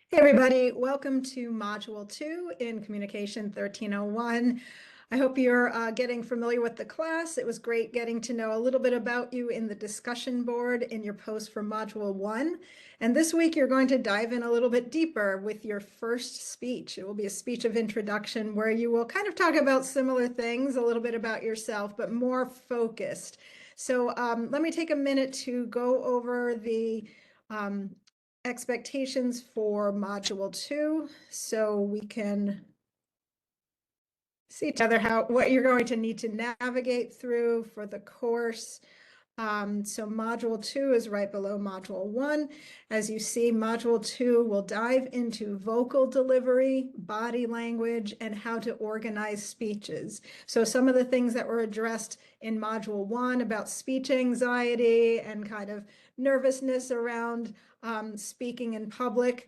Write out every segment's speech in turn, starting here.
Hey everybody, welcome to Module 2 in Communication 1301. I hope you're getting familiar with the class. It was great getting to know a little bit about you in the discussion board in your post for Module 1. And this week you're going to dive in a little bit deeper with your first speech. It will be a speech of introduction where you will kind of talk about similar things, a little bit about yourself, but more focused. So let me take a minute to go over the expectations for Module 2 so we can see together what you're going to need to navigate through for the course. So Module 2 is right below Module 1. As you see, Module 2 will dive into vocal delivery, body language, and how to organize speeches. So some of the things that were addressed in Module 1 about speech anxiety and kind of nervousness around speaking in public,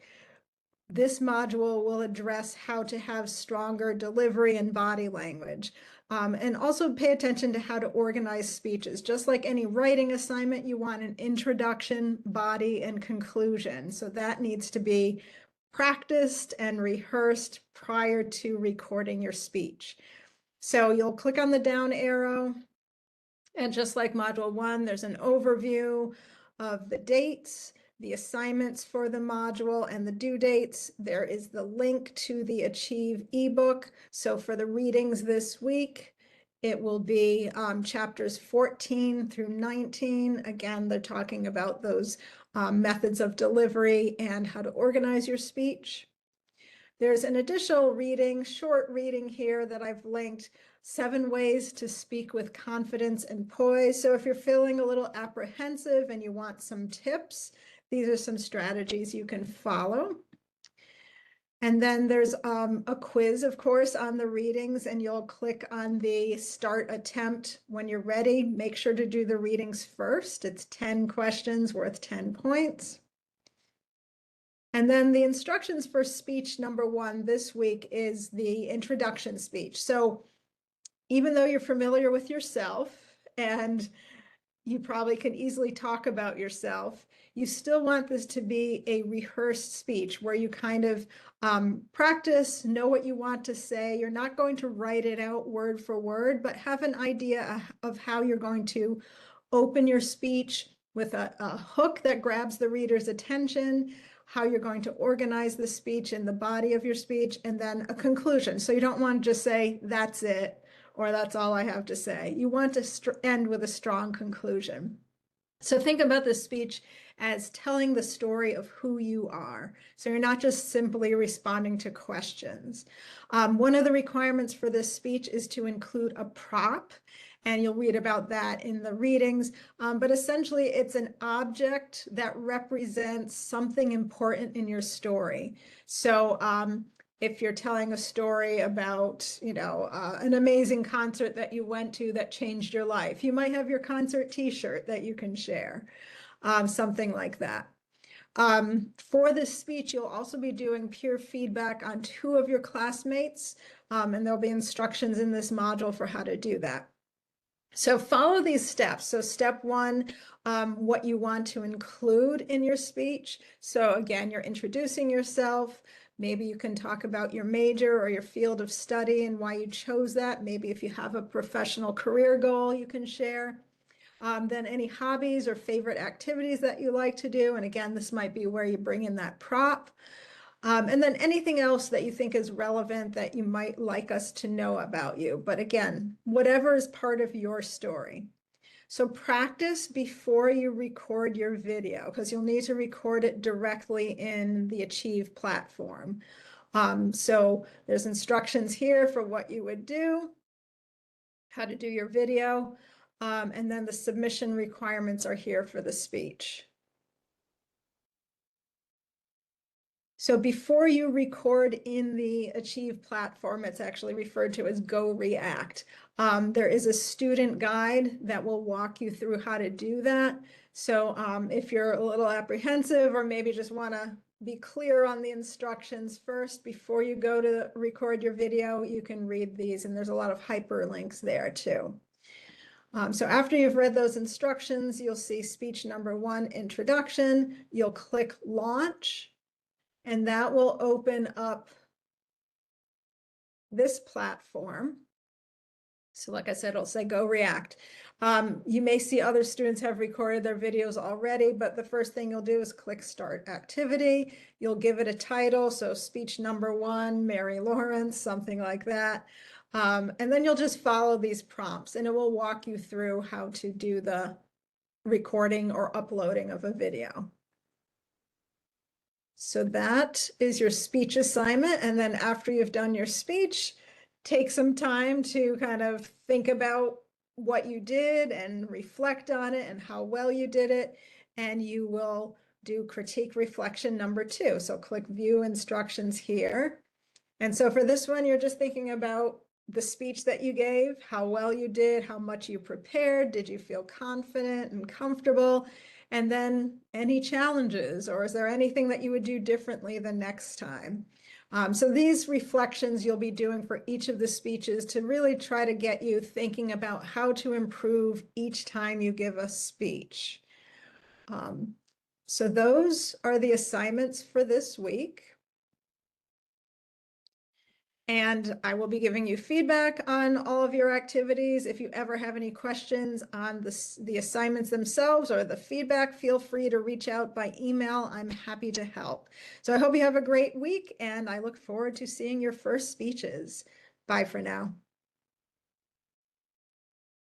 this module will address how to have stronger delivery and body language. And also pay attention to how to organize speeches. Just like any writing assignment, you want an introduction, body, and conclusion. So that needs to be practiced and rehearsed prior to recording your speech. So you'll click on the down arrow, and just like Module 1, there's an overview of the dates, the assignments for the module, and the due dates. There is the link to the Achieve ebook. So for the readings this week, it will be chapters 14 through 19. Again, they're talking about those methods of delivery and how to organize your speech. There's an additional reading, short reading here that I've linked, 7 ways to speak with confidence and poise. So if you're feeling a little apprehensive and you want some tips, these are some strategies you can follow. And then there's a quiz, of course, on the readings, and you'll click on the start attempt when you're ready. Make sure to do the readings first. It's 10 questions worth 10 points. And then the instructions for speech number 1 this week is the introduction speech. So even though you're familiar with yourself and you probably can easily talk about yourself, you still want this to be a rehearsed speech where you kind of practice, know what you want to say. You're not going to write it out word for word, but have an idea of how you're going to open your speech with a hook that grabs the reader's attention, how you're going to organize the speech in the body of your speech, and then a conclusion. So you don't want to just say, that's it, or that's all I have to say. You want to end with a strong conclusion. So think about this speech as telling the story of who you are. So you're not just simply responding to questions. One of the requirements for this speech is to include a prop, and you'll read about that in the readings. But essentially, it's an object that represents something important in your story. So if you're telling a story about, an amazing concert that you went to that changed your life, you might have your concert t-shirt that you can share, something like that. For this speech, you'll also be doing peer feedback on 2 of your classmates, and there'll be instructions in this module for how to do that. So follow these steps. So step 1, what you want to include in your speech. So again, you're introducing yourself. Maybe you can talk about your major or your field of study and why you chose that. Maybe if you have a professional career goal, you can share. Then any hobbies or favorite activities that you like to do. And again, this might be where you bring in that prop. And then anything else that you think is relevant that you might like us to know about you. But again, whatever is part of your story. So practice before you record your video, because you'll need to record it directly in the Achieve platform. So there's instructions here for what you would do, how to do your video, and then the submission requirements are here for the speech. So before you record in the Achieve platform, it's actually referred to as Go React. There is a student guide that will walk you through how to do that. So if you're a little apprehensive or maybe just want to be clear on the instructions first before you go to record your video, you can read these, and there's a lot of hyperlinks there too. So after you've read those instructions, you'll see speech number 1, introduction. You'll click launch. And that will open up this platform. So like I said, it'll say go react. You may see other students have recorded their videos already, but the first thing you'll do is click start activity. You'll give it a title. So speech number 1, Mary Lawrence, something like that. And then you'll just follow these prompts and it will walk you through how to do the recording or uploading of a video. So that is your speech assignment. And then after you've done your speech, take some time to kind of think about what you did and reflect on it and how well you did it. And you will do critique reflection number 2. So click view instructions here. And so for this one, you're just thinking about the speech that you gave, how well you did, how much you prepared, did you feel confident and comfortable? And then any challenges, or is there anything that you would do differently the next time? So these reflections you'll be doing for each of the speeches to really try to get you thinking about how to improve each time you give a speech. So those are the assignments for this week. And I will be giving you feedback on all of your activities. If you ever have any questions on the assignments themselves or the feedback, feel free to reach out by email. I'm happy to help. So I hope you have a great week and I look forward to seeing your first speeches. Bye for now.